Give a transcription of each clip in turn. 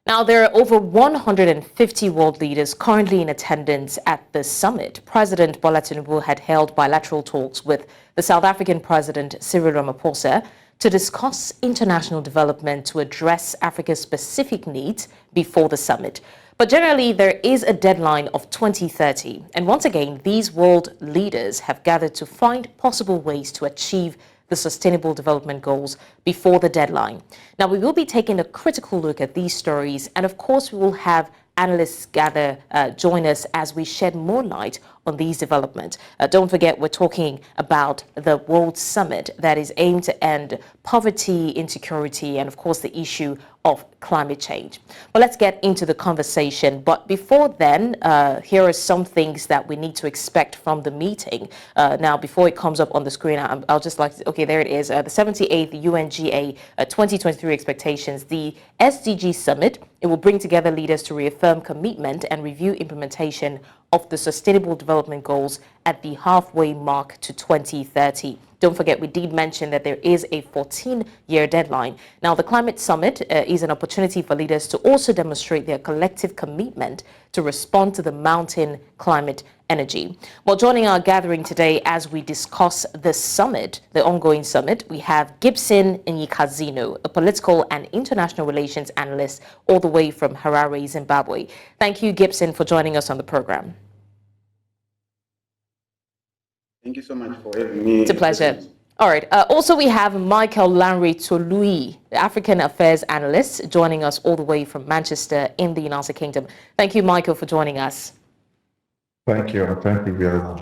Now, there are over 150 world leaders currently in attendance at the summit. President Bola Tinubu had held bilateral talks with the South African President Cyril Ramaphosa to discuss international development to address Africa's specific needs before the summit. But generally, there is a deadline of 2030. And once again, these world leaders have gathered to find possible ways to achieve the Sustainable Development Goals before the deadline. Now, we will be taking a critical look at these stories, and of course, we will have analysts join us as we shed more light on these developments. Don't forget, we're talking about the World Summit that is aimed to end poverty, insecurity, and of course, the issue of climate change. But let's get into the conversation. But before then, here are some things that we need to expect from the meeting. Now, before it comes up on the screen, I'll just like to, okay, there it is. The 78th UNGA 2023 expectations, the SDG Summit. It will bring together leaders to reaffirm commitment and review implementation of the Sustainable Development Goals at the halfway mark to 2030. Don't forget, we did mention that there is a 14-year deadline. Now, the Climate Summit is an opportunity for leaders to also demonstrate their collective commitment to respond to the mounting climate energy. Well, joining our gathering today as we discuss the summit, the ongoing summit, we have Gibson Nyikadzino, a political and international relations analyst all the way from Harare, Zimbabwe. Thank you, Gibson, for joining us on the program. Thank you so much for having me. It's a pleasure. All right. Also, we have Michael Lanre Toluhi, the African Affairs Analyst, joining us all the way from Manchester in the United Kingdom. Thank you, Michael, for joining us. Thank you. Thank you very much.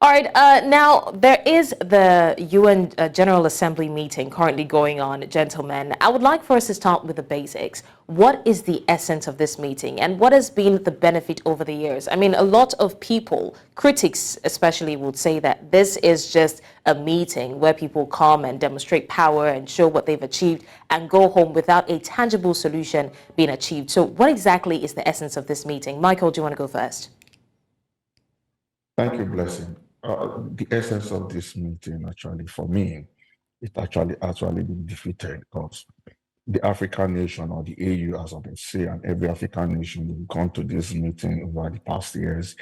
All right. Now, there is the UN General Assembly meeting currently going on, gentlemen. I would like for us to start with the basics. What is the essence of this meeting, and what has been the benefit over the years? I mean, a lot of people, critics especially, would say that this is just a meeting where people come and demonstrate power and show what they've achieved and go home without a tangible solution being achieved. So what exactly is the essence of this meeting? Michael, do you want to go first? Thank you, Blessing. The essence of this meeting, actually, for me, it actually been defeated because the African nation, or the AU, as I've been saying, and every African nation have gone to this meeting over the past years,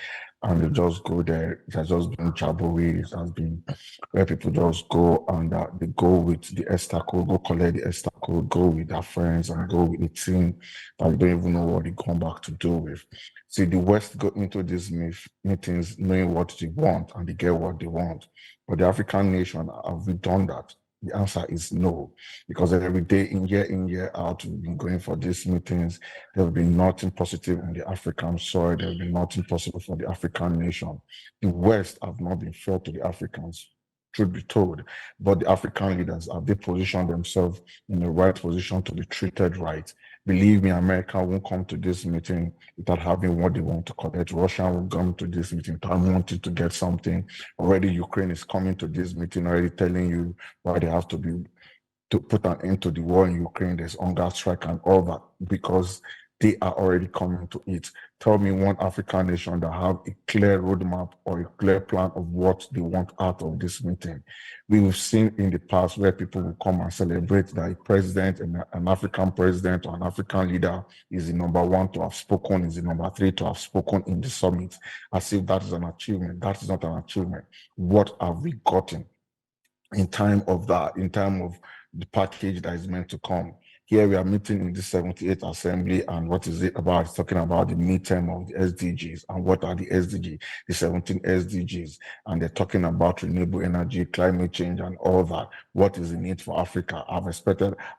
and they just go there. It has just been Jabowi. It has been where people just go and they go with the ESTA code, go collect the ESTA code, go with their friends, and go with the team that they don't even know what they come back to do with. See, the West go into these meetings knowing what they want, and they get what they want. But the African nation, have we done that? The answer is no, because every day, in, year out, we've been going for these meetings. There have been nothing positive on the African soil. There have been nothing possible for the African nation. The West have not been fair to the Africans, truth be told. But the African leaders, have they positioned themselves in the right position to be treated right? Believe me, America won't come to this meeting without having what they want to collect. Russia will come to this meeting without wanting to get something. Already Ukraine is coming to this meeting already telling you why they have to put an end to the war in Ukraine. There's hunger strike and all that, because they are already coming to it. Tell me one African nation that have a clear roadmap or a clear plan of what they want out of this meeting. We've seen in the past where people will come and celebrate that a president, an African president or an African leader is the number one to have spoken, is the number three to have spoken in the summit, as if that is an achievement. That is not an achievement. What have we gotten in time of the package that is meant to come? Here we are meeting in the 78th Assembly, and what is it about? It's talking about the midterm of the SDGs. And what are the SDGs? The 17 SDGs. And they're talking about renewable energy, climate change, and all that. What is the need for Africa? I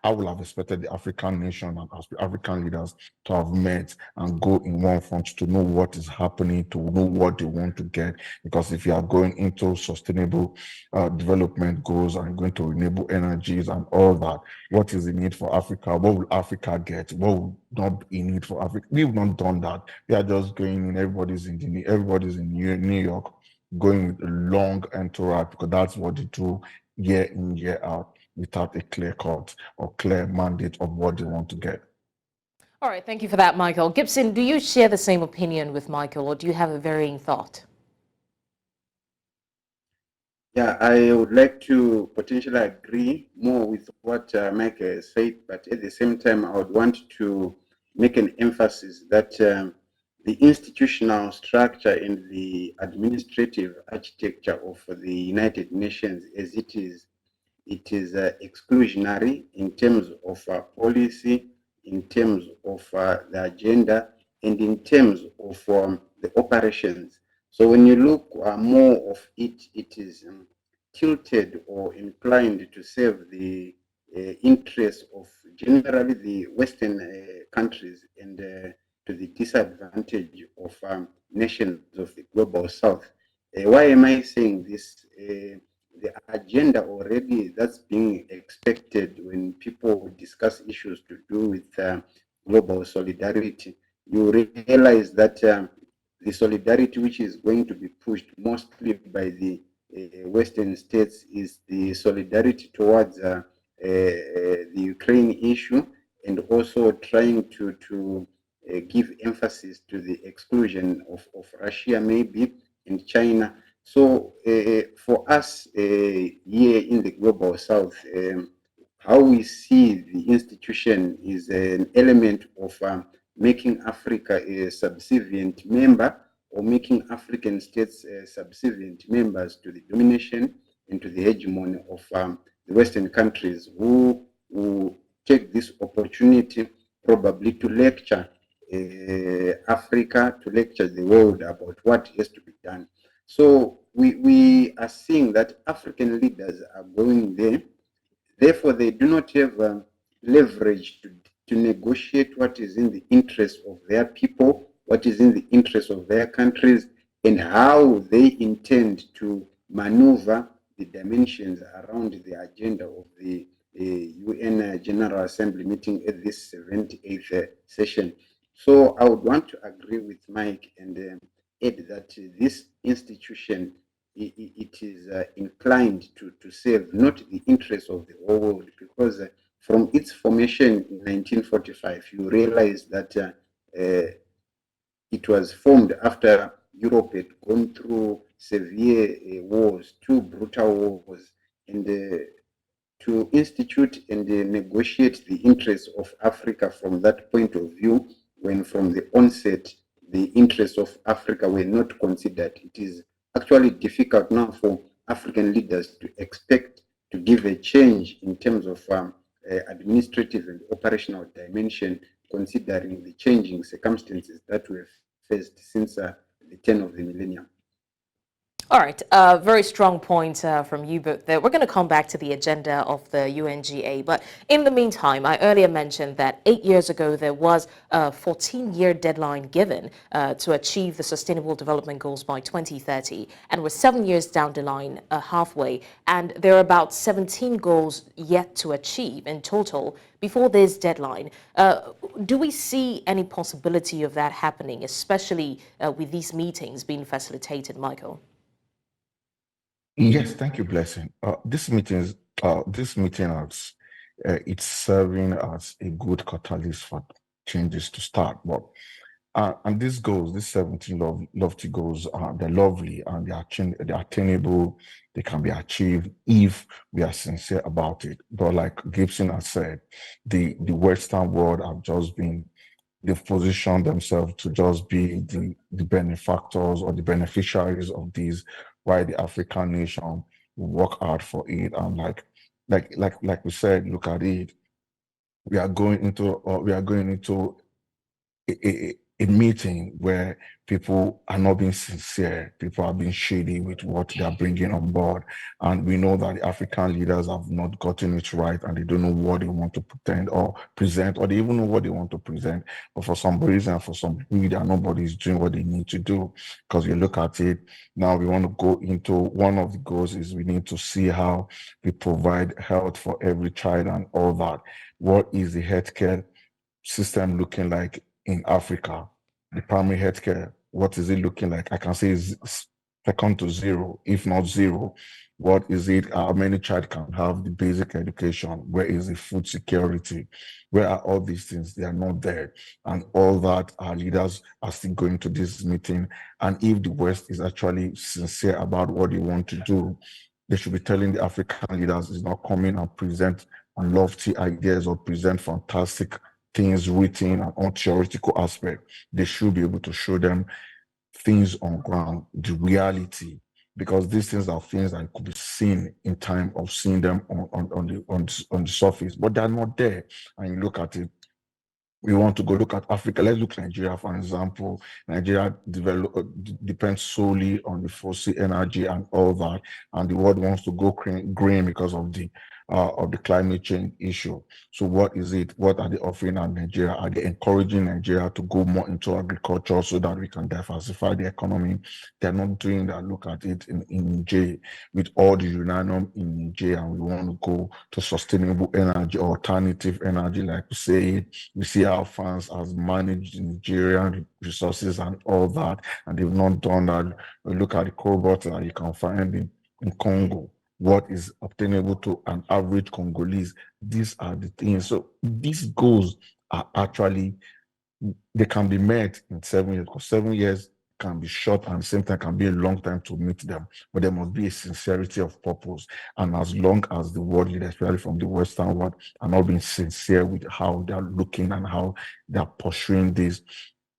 will have expected the African nation and African leaders to have met and go in one front to know what is happening, to know what they want to get. Because if you are going into sustainable development goals and going to renewable energies and all that, what is the need for Africa? What will Africa get? What will not be in need for Africa? We've not done that. We are just going in. Everybody's in New York, going with a long entourage, because that's what they do year in, year out, without a clear cut or clear mandate of what they want to get. All right, thank you for that, Michael. Gibson, do you share the same opinion with Michael, or do you have a varying thought? Yeah, I would like to potentially agree more with what Mike said, but at the same time, I would want to make an emphasis that the institutional structure and the administrative architecture of the United Nations as it is exclusionary in terms of policy, in terms of the agenda, and in terms of the operations. So when you look more of it, it is tilted or inclined to serve the interests of generally the Western countries and to the disadvantage of nations of the global South. Why am I saying this? The agenda already that's being expected when people discuss issues to do with global solidarity. You realize that the solidarity which is going to be pushed mostly by the Western states is the solidarity towards the Ukraine issue, and also trying to give emphasis to the exclusion of Russia maybe and China. So for us here in the global South, how we see the institution is an element of making Africa a subservient member, or making African states subservient members to the domination and to the hegemony of the Western countries, who take this opportunity probably to lecture Africa, to lecture the world about what has to be done. So we are seeing that African leaders are going there. Therefore, they do not have leverage to negotiate what is in the interest of their people, what is in the interest of their countries, and how they intend to maneuver the dimensions around the agenda of the UN General Assembly meeting at this 78th session. So I would want to agree with Mike and add that this institution, it is inclined to serve not the interests of the whole world, because from its formation in 1945, you realize that it was formed after Europe had gone through severe wars, two brutal wars, and to institute and negotiate the interests of Africa from that point of view, when from the onset the interests of Africa were not considered. It is actually difficult now for African leaders to expect to give a change in terms of administrative and operational dimension, considering the changing circumstances that we have faced since the turn of the millennium. All right, very strong point from you both there. We're going to come back to the agenda of the UNGA, but in the meantime, I earlier mentioned that 8 years ago there was a 14-year deadline given to achieve the Sustainable Development Goals by 2030, and we're 7 years down the line, halfway, and there are about 17 goals yet to achieve in total before this deadline. Do we see any possibility of that happening, especially with these meetings being facilitated, Michael? Yes, thank you, Blessing. This meeting has it's serving as a good catalyst for changes to start. But and these goals, these 17 lofty goals, they're lovely and they're attainable. They can be achieved if we are sincere about it. But like Gibson has said, the Western world have just been, they've positioned themselves to just be the benefactors or the beneficiaries of these, while the African nation will work hard for it. And like we said, look at it. We are going into a meeting where people are not being sincere, people are being shady with what they are bringing on board. And we know that the African leaders have not gotten it right, and they don't know what they want to pretend or present, or they even know what they want to present. But for some reason, for some media, nobody's doing what they need to do. Because you look at it, now we want to go into, one of the goals is we need to see how we provide health for every child and all that. What is the healthcare system looking like in Africa? The primary healthcare, what is it looking like? I can say it's second to zero, if not zero. What is it? How many child can have the basic education? Where is the food security? Where are all these things? They are not there. And all that, our leaders are still going to this meeting. And if the West is actually sincere about what they want to do, they should be telling the African leaders, is not coming and present lofty ideas or present fantastic things written and on theoretical aspect. They should be able to show them things on ground, the reality, because these things are things that could be seen in time of seeing them on the surface, but they're not there. And you look at it, we want to go look at Africa. Let's look at Nigeria, for example. Nigeria depends solely on the fossil energy and all that, and the world wants to go green because of the climate change issue. So what is it? What are they offering at Nigeria? Are they encouraging Nigeria to go more into agriculture so that we can diversify the economy? They're not doing that. Look at it in Nigeria, with all the uranium in Nigeria, and we want to go to sustainable energy, alternative energy, like we say. We see how France has managed Nigerian resources and all that, and they've not done that. We look at the cobalt that you can find in Congo. What is obtainable to an average Congolese? These are the things. So these goals are actually, they can be met in 7 years, because 7 years can be short and at the same time can be a long time to meet them, but there must be a sincerity of purpose. And as long as the world leaders, especially from the Western world, are not being sincere with how they're looking and how they're pursuing this,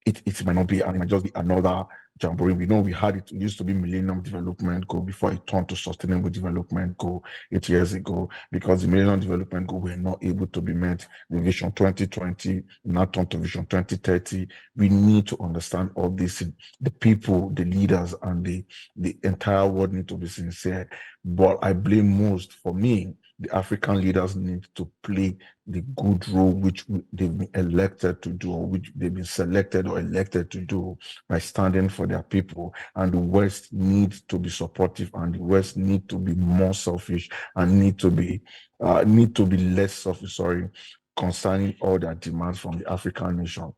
it might not be, and it might just be another jamboree. We know we had it used to be Millennium Development Goal before it turned to Sustainable Development Goal 8 years ago, because the Millennium Development Goal were not able to be met. The Vision 2020 now turned to Vision 2030. We need to understand all this. The people, the leaders, and the entire world need to be sincere. But I blame most, for me, the African leaders need to play the good role which they've been elected to do, or which they've been selected or elected to do, by standing for their people. And the West needs to be supportive, and the West need to be more selfish, and need to be less selfish, concerning all their demands from the African nation.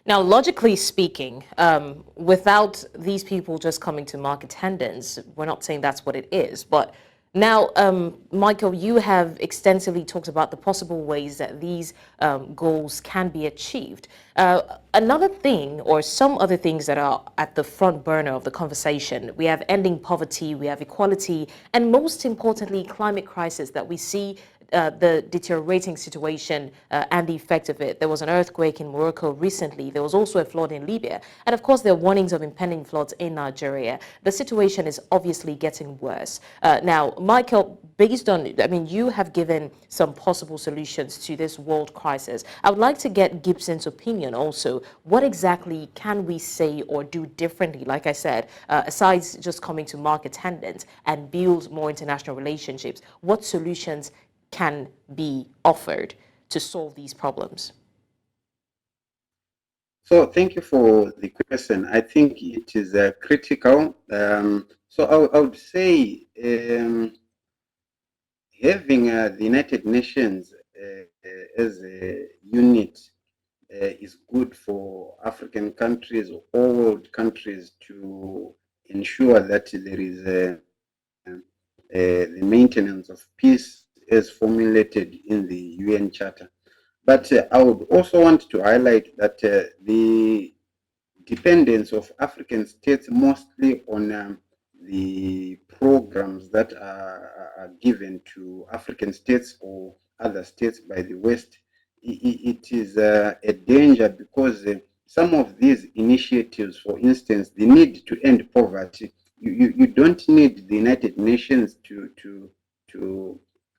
Now, logically speaking, without these people just coming to mark attendance, we're not saying that's what it is. But now, Michael, you have extensively talked about the possible ways that these goals can be achieved. Another thing, or some other things that are at the front burner of the conversation, we have ending poverty, we have equality, and most importantly, climate crisis that we see the deteriorating situation and the effect of it. There was an earthquake in Morocco recently. There was also a flood in Libya. And of course, there are warnings of impending floods in Nigeria. The situation is obviously getting worse. Now, Michael, based on, you have given some possible solutions to this world crisis. I would like to get Gibson's opinion also. What exactly can we say or do differently, like I said, aside just coming to mark attendance and build more international relationships? What solutions can be offered to solve these problems? So thank you for the question. I think it is critical. So I would say having the United Nations as a unit is good for African countries or world countries to ensure that there is the maintenance of peace as formulated in the UN Charter. But I would also want to highlight that the dependence of African states mostly on the programs that are given to African states or other states by the West, it is a danger, because some of these initiatives, for instance, the need to end poverty, you don't need the United Nations to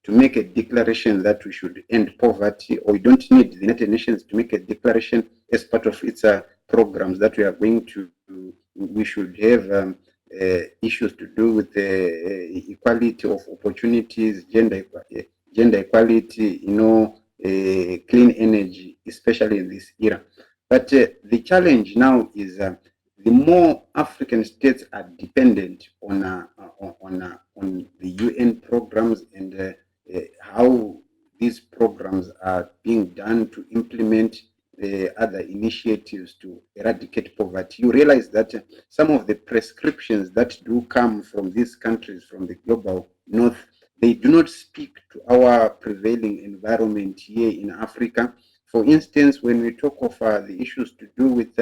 make a declaration that we should end poverty, or you don't need the United Nations to make a declaration as part of its programs that we are going to, we should have issues to do with equality of opportunities, gender equality, clean energy, especially in this era. But the challenge now is the more African states are dependent on the UN programs and how these programs are being done to implement other initiatives to eradicate poverty, you realize that some of the prescriptions that do come from these countries, from the global north, they do not speak to our prevailing environment here in Africa. For instance, when we talk of the issues to do with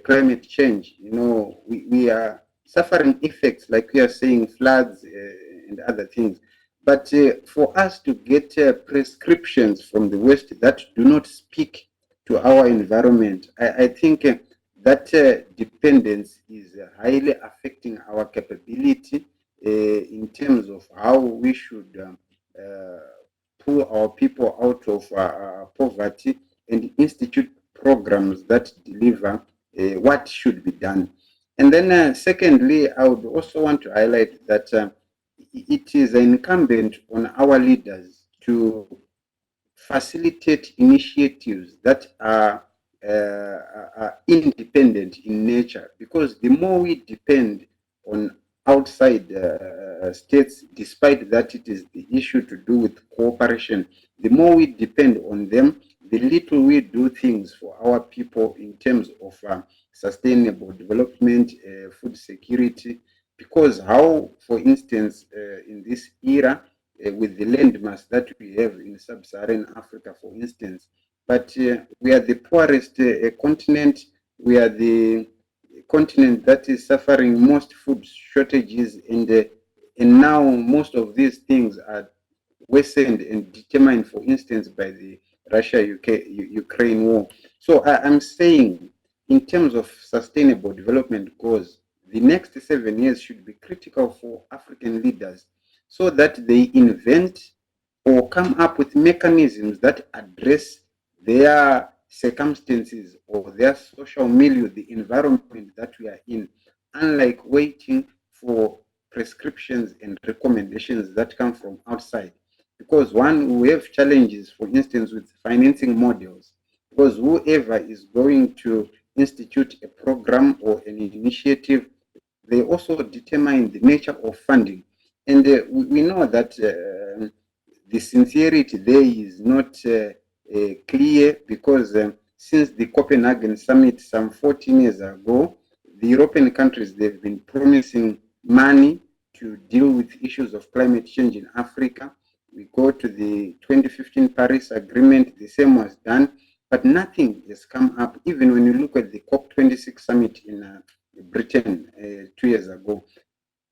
climate change, we are suffering effects, like we are saying, floods and other things. But for us to get prescriptions from the West that do not speak to our environment, I think that dependence is highly affecting our capability in terms of how we should pull our people out of poverty and institute programs that deliver what should be done. And then secondly, I would also want to highlight that it is incumbent on our leaders to facilitate initiatives that are independent in nature, because the more we depend on outside states, despite that it is the issue to do with cooperation, the more we depend on them, the little we do things for our people in terms of sustainable development, food security. Because how, for instance, in this era, with the landmass that we have in sub-Saharan Africa, for instance, but we are the poorest continent. We are the continent that is suffering most food shortages, and now most of these things are worsened and determined, for instance, by the Russia-Ukraine war. So I'm saying, in terms of sustainable development goals, the next 7 years should be critical for African leaders so that they invent or come up with mechanisms that address their circumstances or their social milieu, the environment that we are in, unlike waiting for prescriptions and recommendations that come from outside. Because one, we have challenges, for instance, with financing models, because whoever is going to institute a program or an initiative, they also determine the nature of funding. And we know that the sincerity there is not clear, because since the Copenhagen summit some 14 years ago, the European countries, they've been promising money to deal with issues of climate change in Africa. We go to the 2015 Paris Agreement, the same was done, but nothing has come up. Even when you look at the COP26 summit in Britain 2 years ago,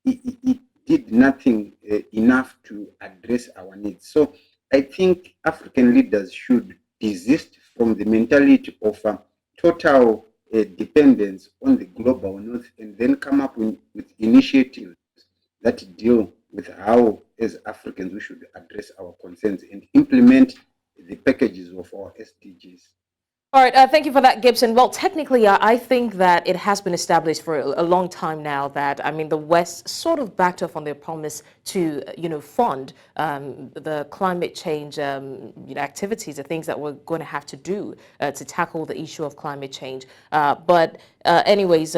it did nothing enough to address our needs. So I think African leaders should desist from the mentality of total dependence on the global north, and then come up with initiatives that deal with how, as Africans, we should address our concerns and implement the packages of our SDGs. All right, thank you for that, Gibson. Well, technically, I think that it has been established for a long time now that, I mean, the West sort of backed off on their promise to, fund the climate change activities, the things that we're going to have to do to tackle the issue of climate change. But anyways,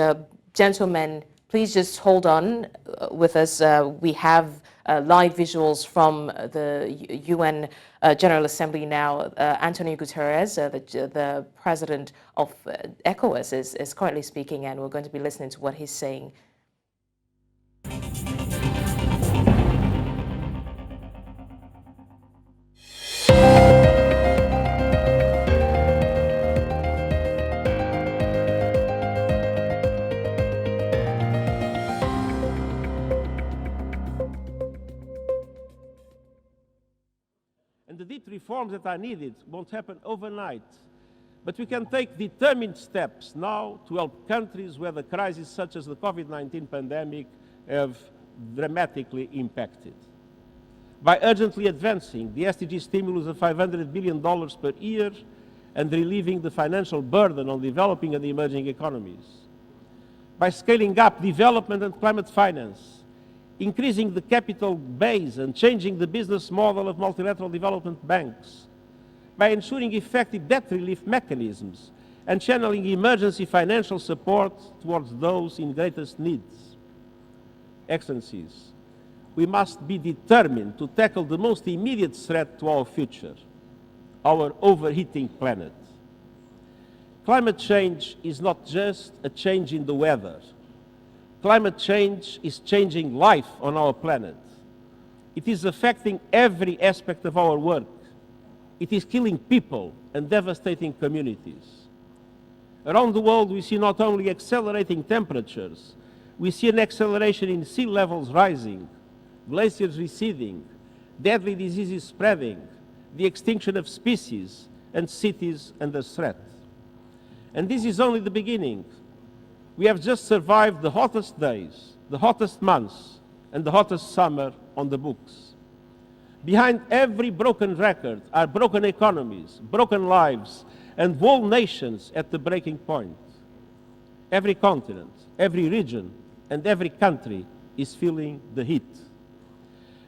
gentlemen, please just hold on with us. We have live visuals from the UN General Assembly now. Antonio Guterres, the president of ECOWAS, is currently speaking, and we're going to be listening to what he's saying. The deep reforms that are needed won't happen overnight. But we can take determined steps now to help countries where the crises such as the COVID-19 pandemic have dramatically impacted. By urgently advancing the SDG stimulus of $500 billion per year and relieving the financial burden on developing and emerging economies. By scaling up development and climate finance, increasing the capital base and changing the business model of multilateral development banks, by ensuring effective debt relief mechanisms and channeling emergency financial support towards those in greatest needs. Excellencies, we must be determined to tackle the most immediate threat to our future, our overheating planet. Climate change is not just a change in the weather. Climate change is changing life on our planet. It is affecting every aspect of our work. It is killing people and devastating communities. Around the world, we see not only accelerating temperatures, we see an acceleration in sea levels rising, glaciers receding, deadly diseases spreading, the extinction of species, and cities under threat. And this is only the beginning. We have just survived the hottest days, the hottest months, and the hottest summer on the books. Behind every broken record are broken economies, broken lives, and whole nations at the breaking point. Every continent, every region, and every country is feeling the heat.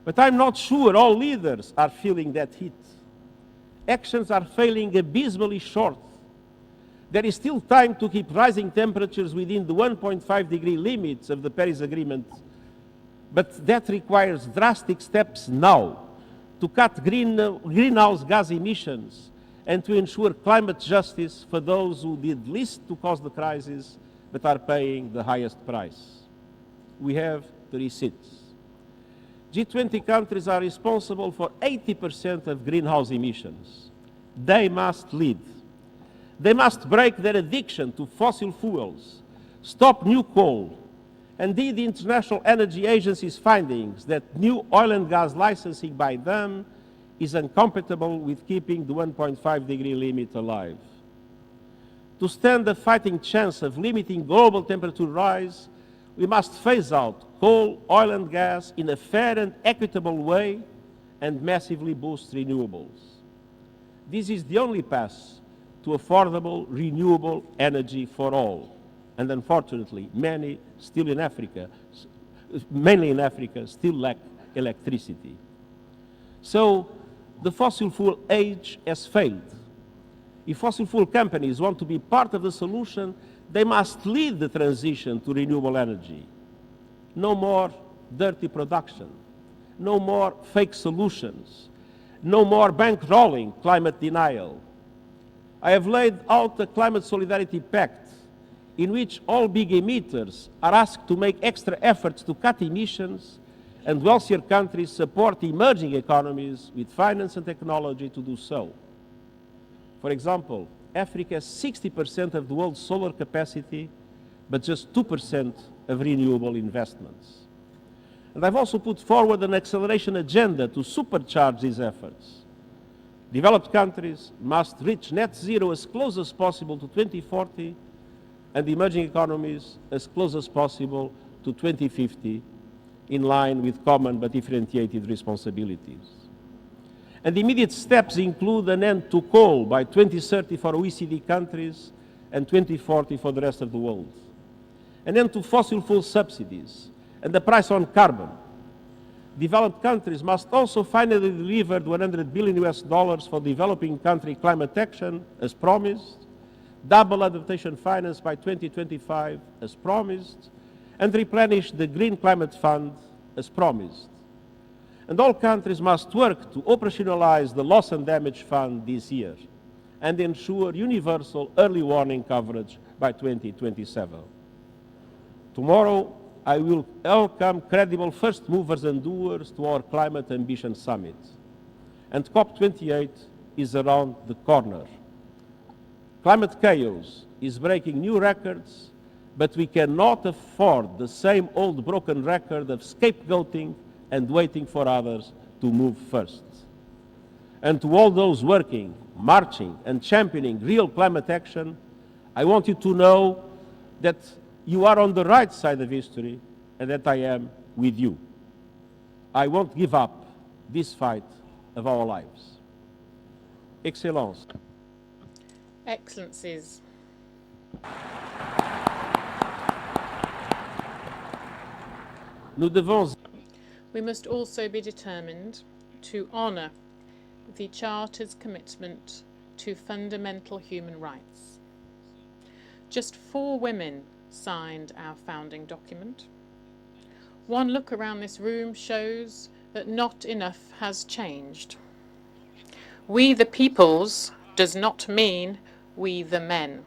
But I'm not sure all leaders are feeling that heat. Actions are failing abysmally short. There is still time to keep rising temperatures within the 1.5-degree limits of the Paris Agreement, but that requires drastic steps now to cut greenhouse gas emissions and to ensure climate justice for those who did least to cause the crisis but are paying the highest price. We have 3 seats. G20 countries are responsible for 80% of greenhouse emissions. They must lead. They must break their addiction to fossil fuels, stop new coal, and indeed the International Energy Agency's findings that new oil and gas licensing by them is incompatible with keeping the 1.5-degree limit alive. To stand a fighting chance of limiting global temperature rise, we must phase out coal, oil and gas in a fair and equitable way and massively boost renewables. This is the only path to affordable, renewable energy for all. And unfortunately, many still in Africa, mainly in Africa, still lack electricity. So the fossil fuel age has failed. If fossil fuel companies want to be part of the solution, they must lead the transition to renewable energy. No more dirty production, no more fake solutions, no more bankrolling climate denial. I have laid out a climate solidarity pact in which all big emitters are asked to make extra efforts to cut emissions, and wealthier countries support emerging economies with finance and technology to do so. For example, Africa has 60% of the world's solar capacity, but just 2% of renewable investments. And I've also put forward an acceleration agenda to supercharge these efforts. Developed countries must reach net zero as close as possible to 2040, and emerging economies as close as possible to 2050, in line with common but differentiated responsibilities. And immediate steps include an end to coal by 2030 for OECD countries and 2040 for the rest of the world. An end to fossil fuel subsidies and the price on carbon. Developed countries must also finally deliver $100 billion for developing country climate action as promised, double adaptation finance by 2025 as promised, and replenish the Green Climate Fund as promised. And all countries must work to operationalize the Loss and Damage Fund this year and ensure universal early warning coverage by 2027. Tomorrow, I will welcome credible first movers and doers to our Climate Ambition Summit. And COP28 is around the corner. Climate chaos is breaking new records, but we cannot afford the same old broken record of scapegoating and waiting for others to move first. And to all those working, marching, and championing real climate action, I want you to know that you are on the right side of history and that I am with you. I won't give up this fight of our lives. Excellence. Excellencies. Nous devons We must also be determined to honour the Charter's commitment to fundamental human rights. Just 4 women signed our founding document. One look around this room shows that not enough has changed. We the peoples does not mean we the men.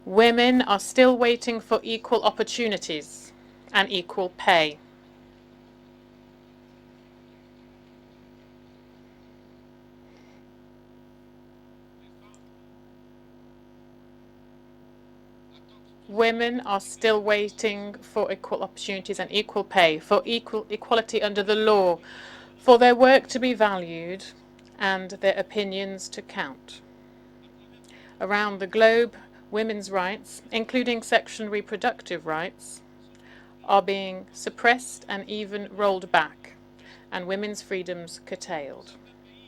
Women are still waiting for equal opportunities and equal pay. Women are still waiting for equal opportunities and equal pay, for equality under the law, for their work to be valued and their opinions to count. Around the globe, women's rights, including sexual and reproductive rights, are being suppressed and even rolled back, and women's freedoms curtailed.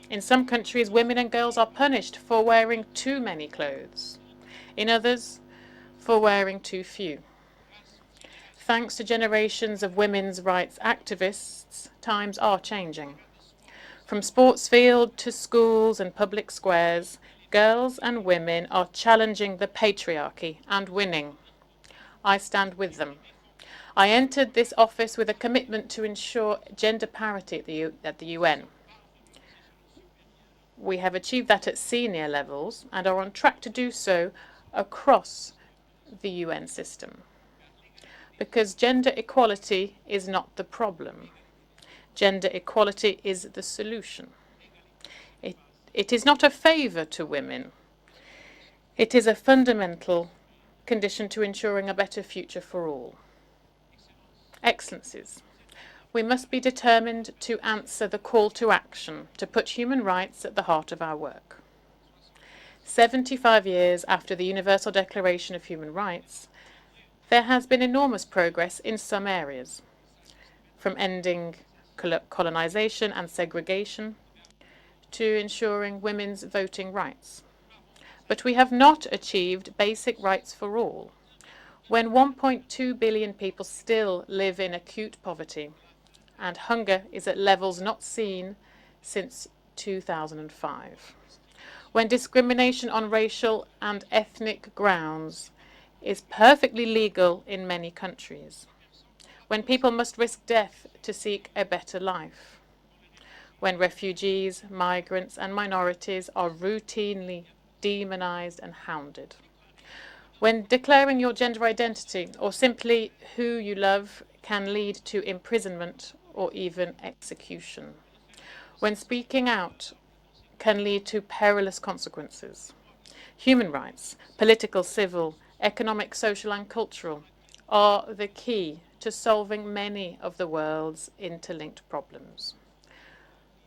In some countries, women and girls are punished for wearing too many clothes. In others, for wearing too few. Thanks to generations of women's rights activists, times are changing. From sports field to schools and public squares, girls and women are challenging the patriarchy and winning. I stand with them. I entered this office with a commitment to ensure gender parity at the UN. We have achieved that at senior levels and are on track to do so across the UN system. Because gender equality is not the problem. Gender equality is the solution. It is not a favour to women. It is a fundamental condition to ensuring a better future for all. Excellencies, we must be determined to answer the call to action to put human rights at the heart of our work. 75 years after the Universal Declaration of Human Rights, there has been enormous progress in some areas, from ending colonization and segregation to ensuring women's voting rights. But we have not achieved basic rights for all, when 1.2 billion people still live in acute poverty and hunger is at levels not seen since 2005, when discrimination on racial and ethnic grounds is perfectly legal in many countries, when people must risk death to seek a better life, when refugees, migrants and minorities are routinely demonized and hounded, when declaring your gender identity or simply who you love can lead to imprisonment or even execution, when speaking out can lead to perilous consequences. Human rights, political, civil, economic, social and cultural, are the key to solving many of the world's interlinked problems.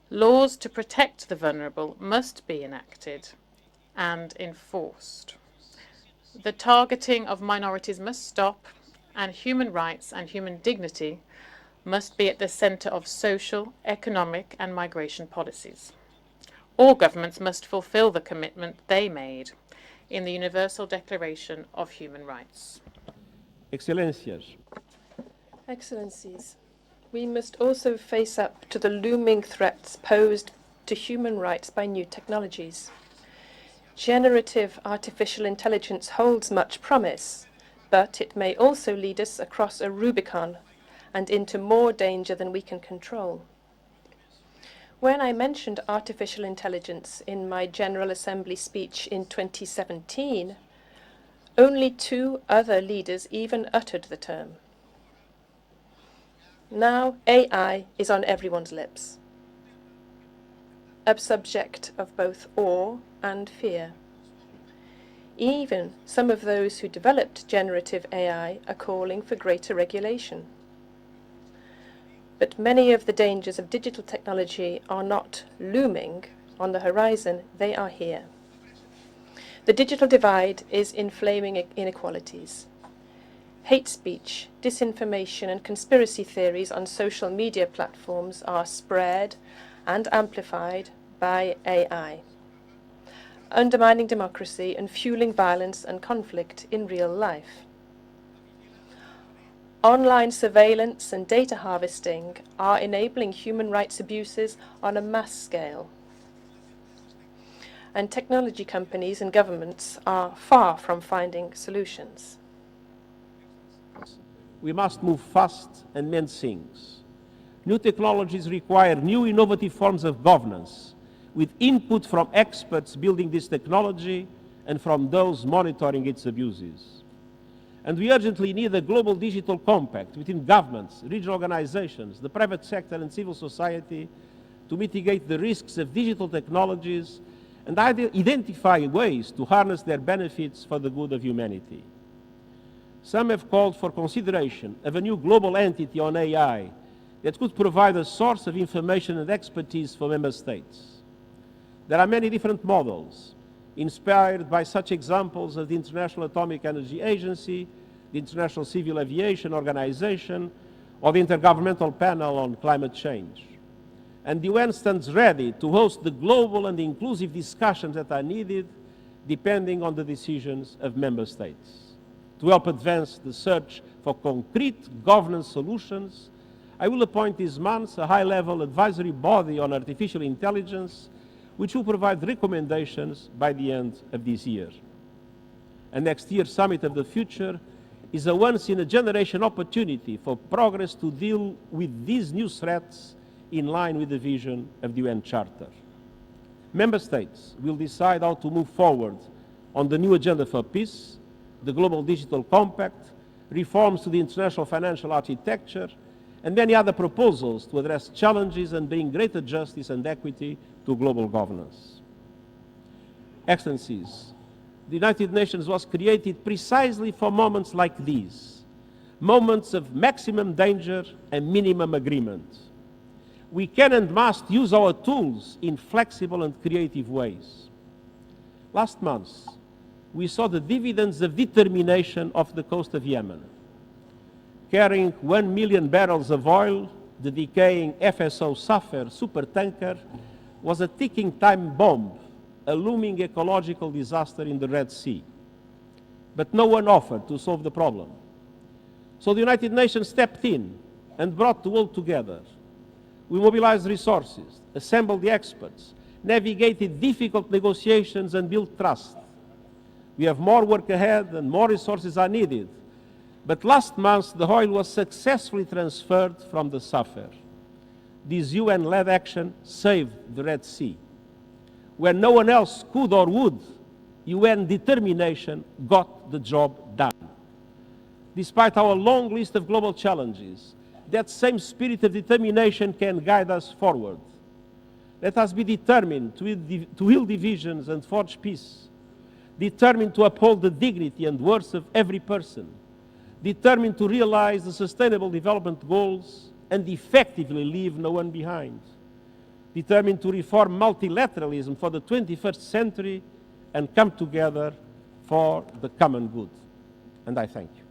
Laws to protect the vulnerable must be enacted and enforced. The targeting of minorities must stop, and human rights and human dignity must be at the centre of social, economic and migration policies. All governments must fulfil the commitment they made in the Universal Declaration of Human Rights. Excelências, Excellencies, we must also face up to the looming threats posed to human rights by new technologies. Generative artificial intelligence holds much promise, but it may also lead us across a Rubicon and into more danger than we can control. When I mentioned artificial intelligence in my General Assembly speech in 2017, only 2 other leaders even uttered the term. Now AI is on everyone's lips, a subject of both awe and fear. Even some of those who developed generative AI are calling for greater regulation. But many of the dangers of digital technology are not looming on the horizon, they are here. The digital divide is inflaming inequalities. Hate speech, disinformation and conspiracy theories on social media platforms are spread and amplified by AI, undermining democracy and fueling violence and conflict in real life. Online surveillance and data harvesting are enabling human rights abuses on a mass scale. And technology companies and governments are far from finding solutions. we must move fast and mend things. New technologies require new innovative forms of governance, with input from experts building this technology and from those monitoring its abuses. And we urgently need a global digital compact between governments, regional organizations, the private sector and civil society to mitigate the risks of digital technologies and identify ways to harness their benefits for the good of humanity. Some have called for consideration of a new global entity on AI that could provide a source of information and expertise for member states. There are many different models inspired by such examples as the International Atomic Energy Agency, the International Civil Aviation Organization, or the Intergovernmental Panel on Climate Change. And the UN stands ready to host the global and inclusive discussions that are needed depending on the decisions of member states. To help advance the search for concrete governance solutions, I will appoint this month a high-level advisory body on artificial intelligence, which will provide recommendations by the end of this year. And next year's Summit of the Future is a once-in-a-generation opportunity for progress to deal with these new threats in line with the vision of the UN Charter. Member States will decide how to move forward on the new agenda for peace, the Global Digital Compact, reforms to the international financial architecture, and many other proposals to address challenges and bring greater justice and equity to global governance. Excellencies, the United Nations was created precisely for moments like these, moments of maximum danger and minimum agreement. We can and must use our tools in flexible and creative ways. Last month, we saw the dividends of determination off the coast of Yemen. Carrying 1 million barrels of oil, the decaying FSO Safar supertanker was a ticking time bomb, a looming ecological disaster in the Red Sea. But no one offered to solve the problem. So the United Nations stepped in and brought the world together. We mobilized resources, assembled the experts, navigated difficult negotiations and built trust. We have more work ahead and more resources are needed. But last month, the oil was successfully transferred from the Safar. This UN-led action saved the Red Sea. When no one else could or would, UN determination got the job done. Despite our long list of global challenges, that same spirit of determination can guide us forward. Let us be determined to heal divisions and forge peace, determined to uphold the dignity and worth of every person, determined to realize the Sustainable Development Goals and effectively leave no one behind, determined to reform multilateralism for the 21st century and come together for the common good. And I thank you.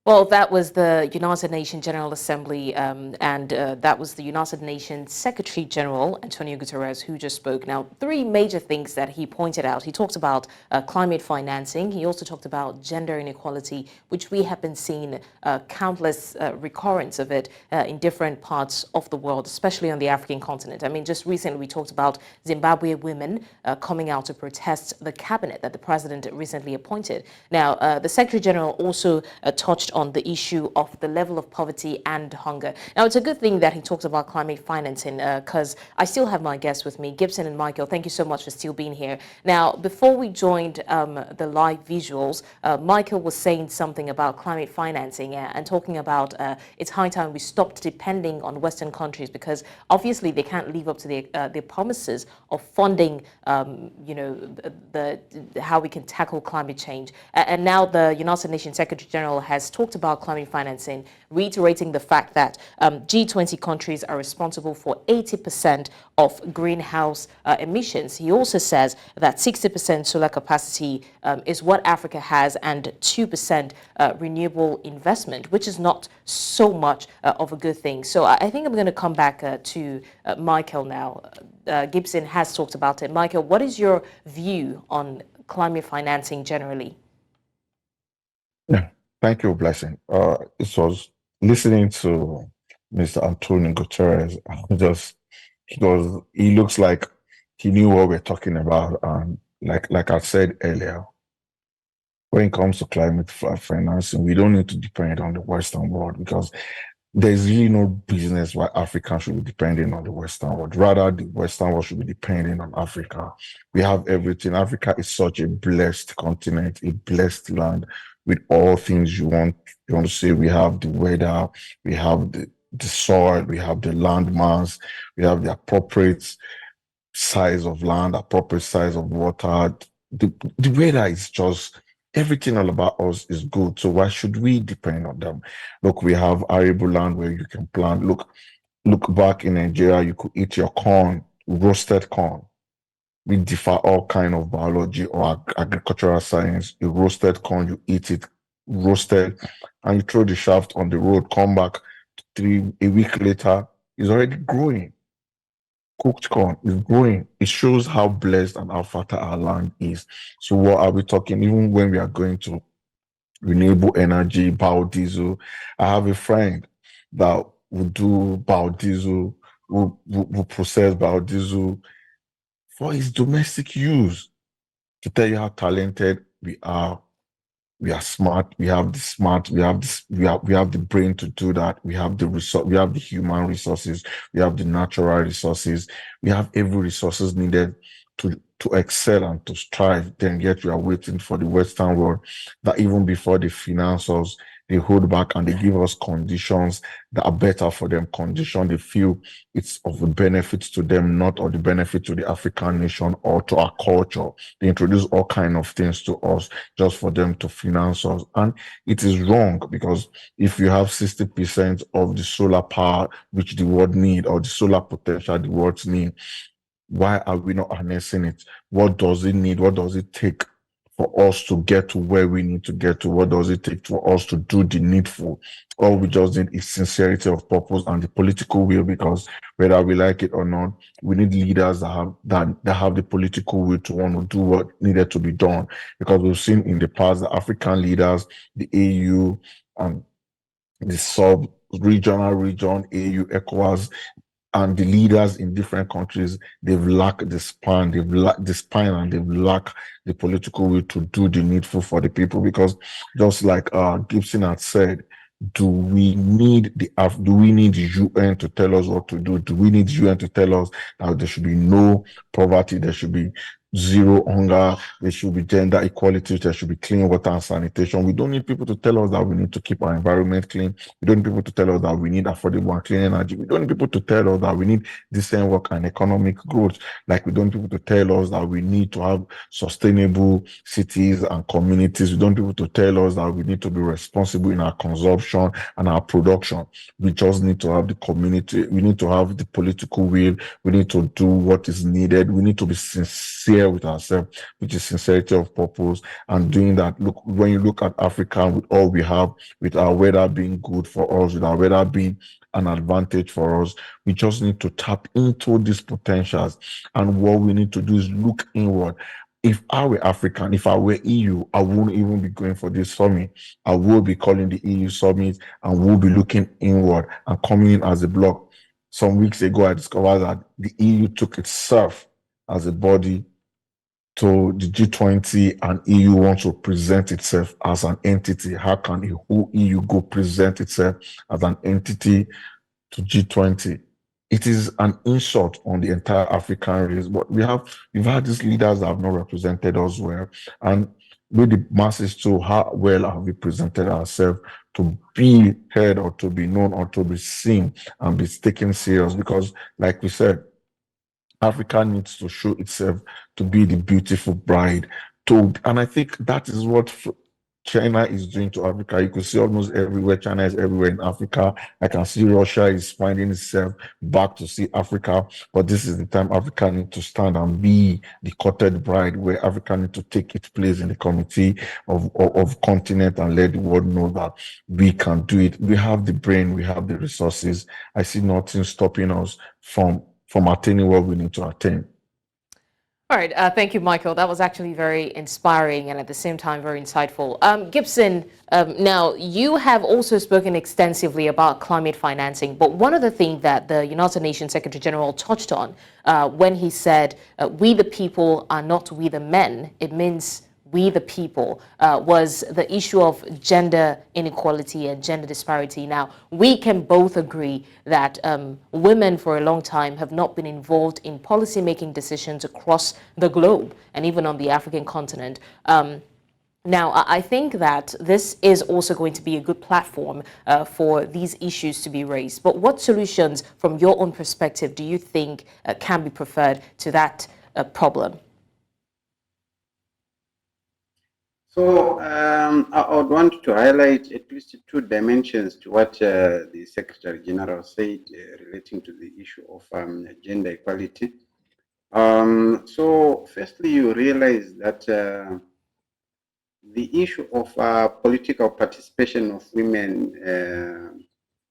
Well, that was the United Nations General Assembly, and that was the United Nations Secretary General, Antonio Guterres, who just spoke. Now, three major things that he pointed out. He talked about climate financing. He also talked about gender inequality, which we have been seeing countless recurrence of it in different parts of the world, especially on the African continent. I mean, just recently we talked about Zimbabwe women coming out to protest the cabinet that the president recently appointed. Now, the Secretary General also touched on the issue of the level of poverty and hunger. Now, it's a good thing that he talks about climate financing because I still have my guests with me, Gibson and Michael. Thank you so much for still being here. Now, before we joined the live visuals, Michael was saying something about climate financing and talking about it's high time we stopped depending on Western countries because obviously they can't live up to their promises of funding, how we can tackle climate change. And now the United Nations Secretary General has talked about climate financing, reiterating the fact that G20 countries are responsible for 80% of greenhouse emissions. He also says that 60% solar capacity is what Africa has and 2% renewable investment, which is not so much of a good thing. So I think I'm going to come back to Michael now. Gibson has talked about it. Michael, what is your view on climate financing generally? Yeah, thank you, Blessing. It was listening to Mr. Antonio Guterres. He looks like he knew what we're talking about. And like I said earlier, when it comes to climate financing, we don't need to depend on the Western world because there's really no business why Africa should be depending on the Western world. Rather, the Western world should be depending on Africa. We have everything. Africa is such a blessed continent, a blessed land. with all things you want to say. We have the weather, we have the soil, we have the land mass, we have the appropriate size of land, appropriate size of water. The weather is just everything all about us is good. So why should we depend on them? Look, we have arable land where you can plant. Look back in Nigeria, you could eat your corn, roasted corn. We defy all kind of biology or agricultural science. You roasted corn, you eat it roasted, and you throw the shaft on the road, come back a week later, it's already growing. Cooked corn is growing. It shows how blessed and how fertile our land is. So what are we talking? Even when we are going to renewable energy, biodiesel, I have a friend that will do biodiesel, will process biodiesel for his domestic use. To tell you how talented we are smart, we have the smart, we have the brain to do that, we have the resource, we have the human resources, we have the natural resources, we have every resources needed to excel and to strive. Then yet we are waiting for the Western world that even before they finance us, they hold back and they give us conditions that are better for them, condition they feel it's of the benefit to them, not of the benefit to the African nation or to our culture. They introduce all kind of things to us just for them to finance us. And it is wrong, because if you have 60% of the solar power which the world need, or the solar potential the world need, why are we not harnessing it? What does it need? What does it take for us to get to where we need to get to? What does it take for us to do the needful? All we just need is sincerity of purpose and the political will, because whether we like it or not, we need leaders that have the political will to want to do what needed to be done. Because we've seen in the past the African leaders, the AU, and the sub-regional region, AU, ECOWAS, and the leaders in different countries, they've lacked the spine, and they've lacked the political will to do the needful for the people. Because just like Gibson had said, do we need the UN to tell us what to do? Do we need UN to tell us that there should be no poverty, there should be zero hunger, there should be gender equality, there should be clean water and sanitation? We don't need people to tell us that we need to keep our environment clean. We don't need people to tell us that we need affordable and clean energy. We don't need people to tell us that we need decent work and economic growth. Like we don't need people to tell us that we need to have sustainable cities and communities. We don't need people to tell us that we need to be responsible in our consumption and our production. We just need to have the community. We need to have the political will. We need to do what is needed. We need to be sincere with ourselves, which is sincerity of purpose. And doing that, look, when you look at Africa, with all we have, with our weather being good for us, with our weather being an advantage for us, we just need to tap into these potentials. And what we need to do is look inward. If I were African, if I were EU, I wouldn't even be going for this summit. I will be calling the EU summit, and we'll be looking inward and coming in as a bloc. Some weeks ago, I discovered that the EU took itself as a body to the G20, and EU wants to present itself as an entity. How can a whole EU go present itself as an entity to G20? It is an insult on the entire African race. But we've had these leaders that have not represented us well, and with the masses too, how well have we presented ourselves to be heard or to be known or to be seen and be taken serious? Because, like we said, Africa needs to show itself to be the beautiful bride. And I think that is what China is doing to Africa. You could see almost everywhere. China is everywhere in Africa. I can see Russia is finding itself back to see Africa. But this is the time Africa needs to stand and be the courted bride, where Africa needs to take its place in the committee of continent and let the world know that we can do it. We have the brain, we have the resources. I see nothing stopping us from attaining what we need to attain. All right, thank you, Michael. That was actually very inspiring and at the same time very insightful. Gibson, now you have also spoken extensively about climate financing, but one of the things that the United Nations Secretary General touched on when he said, we the people are not we the men, it means we the people, was the issue of gender inequality and gender disparity. Now, we can both agree that women for a long time have not been involved in policy-making decisions across the globe and even on the African continent. Now, I think that this is also going to be a good platform for these issues to be raised. But what solutions, from your own perspective, do you think can be preferred to that problem? So I would want to highlight at least two dimensions to what the Secretary General said relating to the issue of gender equality. So firstly, you realize that the issue of political participation of women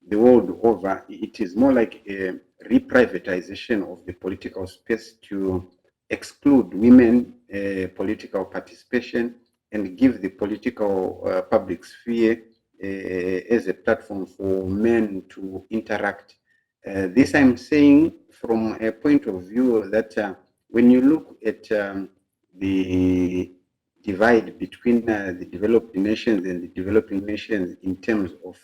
the world over, it is more like a reprivatization of the political space to exclude women political participation and give the political public sphere as a platform for men to interact. This I'm saying from a point of view that when you look at the divide between the developed nations and the developing nations in terms of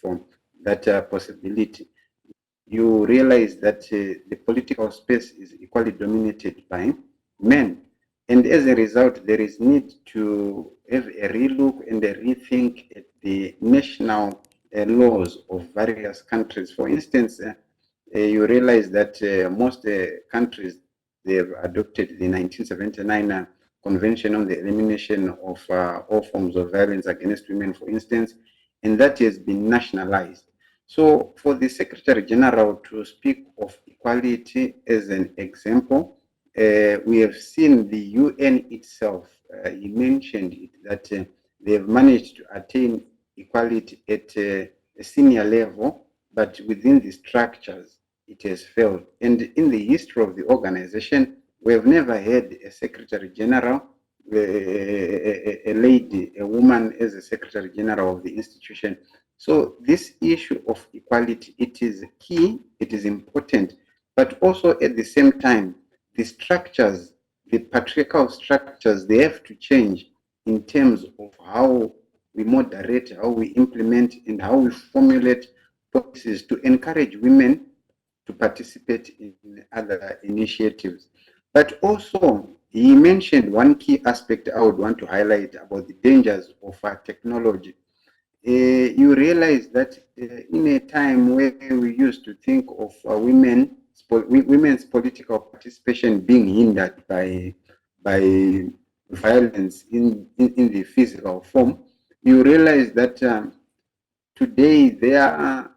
that possibility, you realize that the political space is equally dominated by men. And as a result, there is need to have a relook and a rethink at the national laws of various countries. For instance, you realize that most countries, they have adopted the 1979 Convention on the Elimination of all forms of violence against women, for instance, and that has been nationalized. So for the Secretary General to speak of equality as an example, we have seen the UN itself, he mentioned it, that they have managed to attain equality at a senior level, but within the structures, it has failed. And in the history of the organization, we have never had a Secretary General, a lady, a woman as a Secretary General of the institution. So this issue of equality, it is key, it is important, but also at the same time, the structures, the patriarchal structures, they have to change in terms of how we moderate, how we implement, and how we formulate policies to encourage women to participate in other initiatives. But also, he mentioned one key aspect I would want to highlight about the dangers of technology. You realize that in a time where we used to think of women's political participation being hindered by violence in the physical form, you realize that today their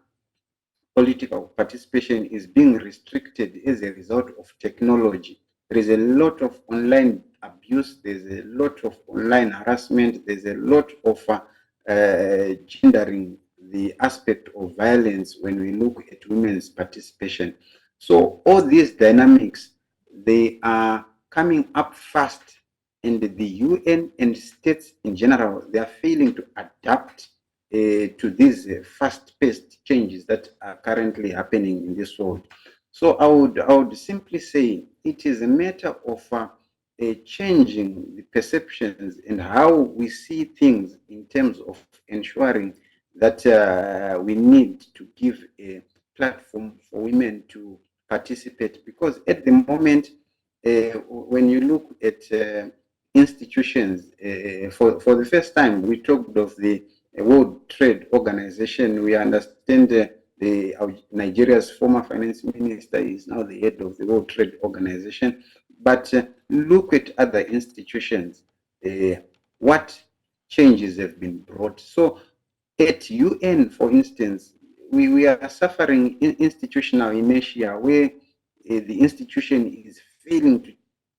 political participation is being restricted as a result of technology. There is a lot of online abuse, there's a lot of online harassment, there's a lot of gendering the aspect of violence when we look at women's participation. So all these dynamics, they are coming up fast, and the UN and states in general, they are failing to adapt to these fast-paced changes that are currently happening in this world. So I would simply say it is a matter of changing the perceptions and how we see things in terms of ensuring that we need to give a platform for women to participate. Because at the moment, when you look at institutions, for the first time, we talked of the World Trade Organization. We understand Nigeria's former finance minister is now the head of the World Trade Organization. But look at other institutions, what changes have been brought. So at UN, for instance, we are suffering institutional inertia where the institution is failing to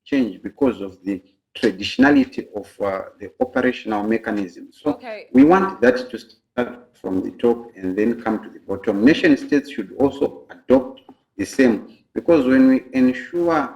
change because of the traditionality of the operational mechanism. So we want that to start from the top and then come to the bottom. Nation states should also adopt the same, because when we ensure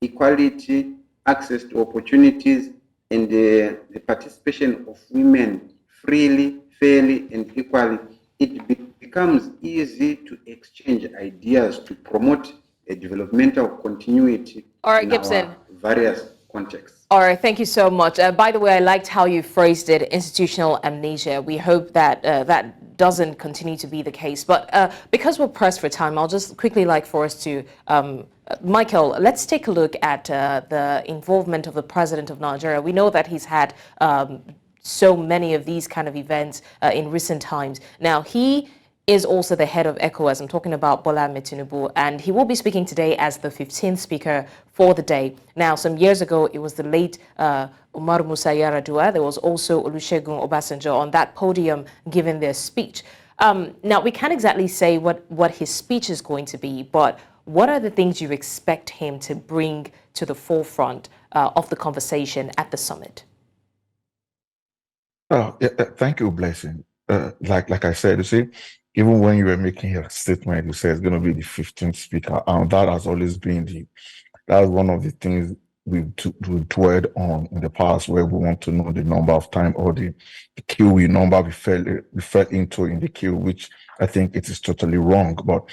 equality, access to opportunities, and the participation of women freely, fairly, and equally, it becomes easy to exchange ideas to promote a developmental continuity in Gibson. our various contexts. All right, thank you so much. By the way, I liked how you phrased it, institutional amnesia. We hope that that doesn't continue to be the case. But because we're pressed for time, I'll just quickly like for us to, Michael, let's take a look at the involvement of the president of Nigeria. We know that he's had so many of these kind of events in recent times. Now, he is also the head of ECOWAS. I'm talking about Bola Ahmed Tinubu, and he will be speaking today as the 15th speaker for the day. Now, some years ago, it was the late Umar Musa Yar'Adua. There was also Olusegun Obasanjo on that podium giving their speech. Now, we can't exactly say what his speech is going to be, but what are the things you expect him to bring to the forefront of the conversation at the summit? Oh, yeah, thank you, Blessing. Like I said, you see, even when you were making your statement, you said it's going to be the 15th speaker, and that has always been that's one of the things we've dwelled on in the past, where we want to know the number of time or the QE number we fell into in the queue, which I think it is totally wrong. But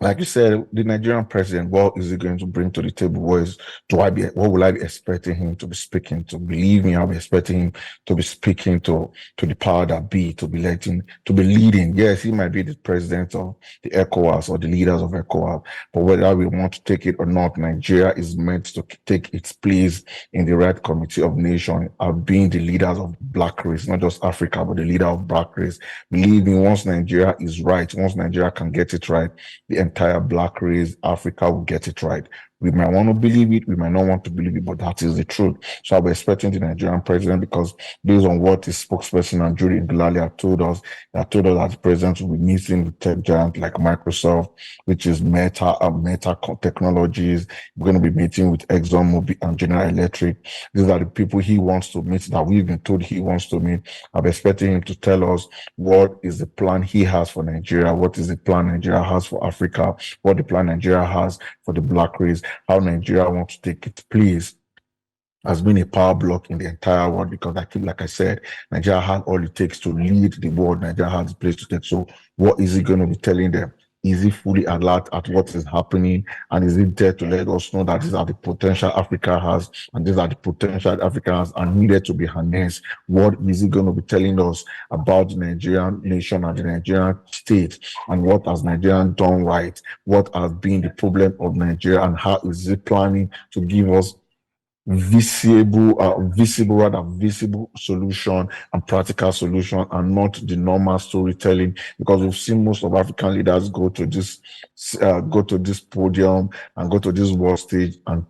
like you said, the Nigerian president, what is he going to bring to the table? What will I be expecting him to be speaking to? Believe me, I'll be expecting him to be speaking to the power that be, to be leading. Yes, he might be the president of the ECOWAS or the leaders of ECOWAS, but whether we want to take it or not, Nigeria is meant to take its place in the Red Committee of Nations, being the leaders of Black race, not just Africa, but the leader of Black race. Believe me, once Nigeria is right, once Nigeria can get it right, the entire Black race, Africa will get it right. We might want to believe it, we might not want to believe it, but that is the truth. So I'll be expecting the Nigerian president, because based on what his spokesperson and Judy Ngelale have told us that the president will be meeting with tech giants like Microsoft, which is Meta Technologies. We're going to be meeting with ExxonMobil and General Electric. These are the people he wants to meet, that we've been told he wants to meet. I'm expecting him to tell us what is the plan he has for Nigeria, what is the plan Nigeria has for Africa, what the plan Nigeria has for the Black race, how Nigeria wants to take its place has been a power block in the entire world, because like I said, Nigeria has all it takes to lead the world. Nigeria has a place to take. So what is he going to be telling them? Is he fully alert at what is happening? And is he there to let us know that these are the potential Africa has, and these are the potential Africa has, and needed to be harnessed? What is he going to be telling us about the Nigerian nation and the Nigerian state, and what has Nigeria done right? What has been the problem of Nigeria, and how is he planning to give us visible solution and practical solution, and not the normal storytelling? Because we've seen most of African leaders go to this podium and go to this world stage and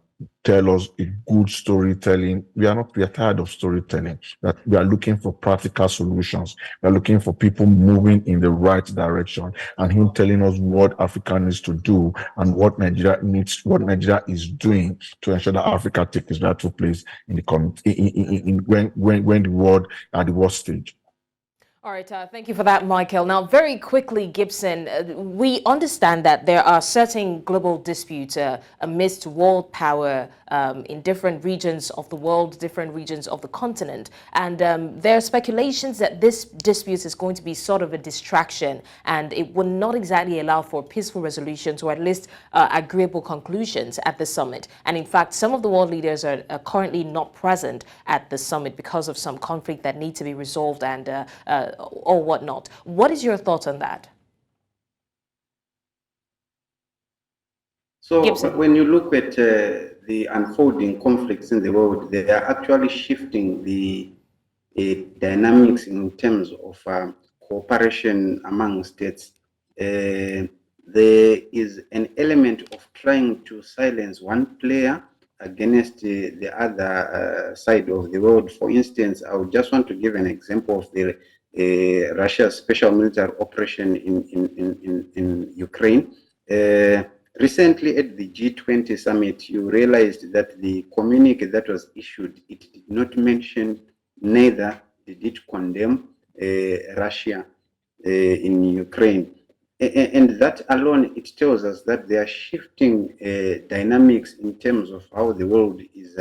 tell us a good storytelling. We are tired of storytelling. That we are looking for practical solutions. We are looking for people moving in the right direction, and him telling us what Africa needs to do and what Nigeria is doing to ensure that Africa takes its rightful place in the when the world at the world stage. All right, thank you for that, Michael. Now, very quickly, Gibson, we understand that there are certain global disputes amidst world power in different regions of the world, different regions of the continent. And there are speculations that this dispute is going to be sort of a distraction, and it will not exactly allow for peaceful resolutions, or at least agreeable conclusions at the summit. And in fact, some of the world leaders are currently not present at the summit because of some conflict that needs to be resolved and or whatnot. What is your thoughts on that? So Gibson. when you look at the unfolding conflicts in the world, they are actually shifting the dynamics in terms of cooperation among states. There is an element of trying to silence one player against the other side of the world. For instance, I would just want to give an example of the Russia's special military operation in Ukraine. Recently at the G20 summit, you realized that the communique that was issued, it did not mention, neither did it condemn Russia in Ukraine. And that alone, it tells us that they are shifting dynamics in terms of how the world is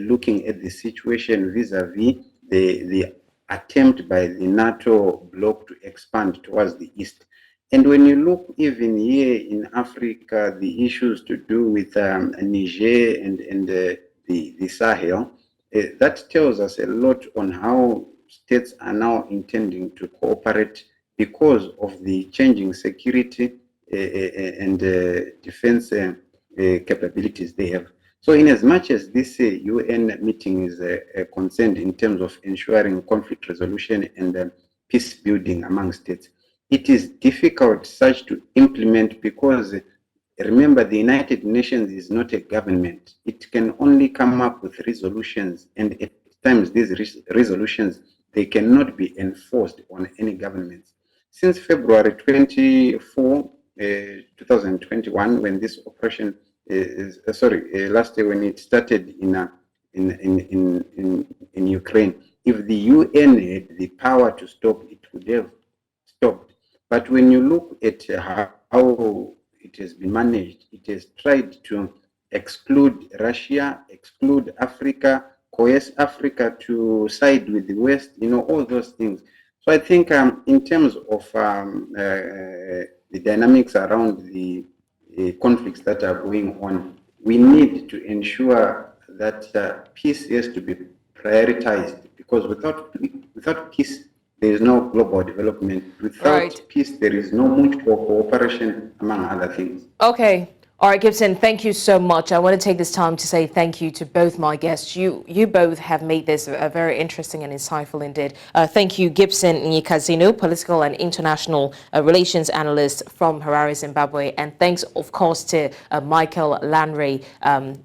looking at the situation vis-a-vis the attempt by the NATO bloc to expand towards the east. And when you look even here in Africa, the issues to do with Niger and the Sahel, that tells us a lot on how states are now intending to cooperate because of the changing security and defense capabilities they have. So in as much as this UN meeting is concerned in terms of ensuring conflict resolution and peace building among states, it is difficult such to implement because remember, the United Nations is not a government. It can only come up with resolutions, and at times these resolutions, they cannot be enforced on any governments. Since February 24, 2021, when this operation last year when it started in Ukraine, if the UN had the power to stop, it would have stopped. But when you look at how it has been managed, it has tried to exclude Russia, exclude Africa, coerce Africa to side with the West, all those things. So I think in terms of the dynamics around the conflicts that are going on, we need to ensure that peace has to be prioritized, because without peace, there is no global development. Without peace, there is no mutual cooperation, among other things. Okay. All right, Gibson, thank you so much. I want to take this time to say thank you to both my guests. You both have made this a very interesting and insightful indeed. Thank you, Gibson Nyikadzino, political and international relations analyst from Harare, Zimbabwe. And thanks, of course, to Michael Lanre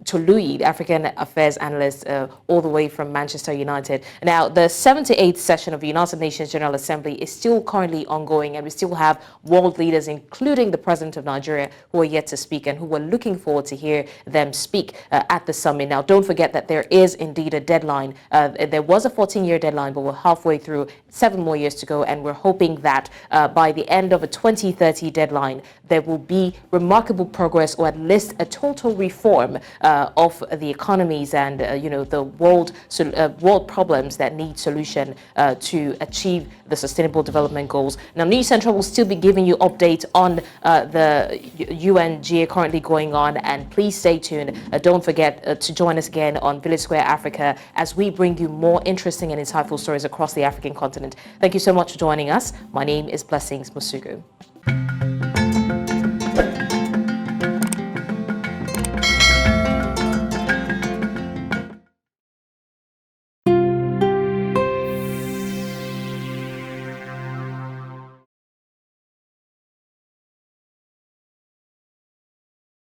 Toluhi, African affairs analyst, all the way from Manchester United. Now, the 78th session of the United Nations General Assembly is still currently ongoing, and we still have world leaders, including the president of Nigeria, who are yet to speak and who we're looking forward to hear them speak at the summit. Now, don't forget that there is indeed a deadline. There was a 14-year deadline, but we're halfway through, 7 more years to go, and we're hoping that by the end of a 2030 deadline, there will be remarkable progress, or at least a total reform of the economies and the world problems that need solution to achieve the Sustainable Development Goals. Now, News Central will still be giving you updates on the UNGA currently going on, and please stay tuned. Don't forget to join us again on Village Square Africa as we bring you more interesting and insightful stories across the African continent. Thank you so much for joining us. My name is Blessings Mosugu.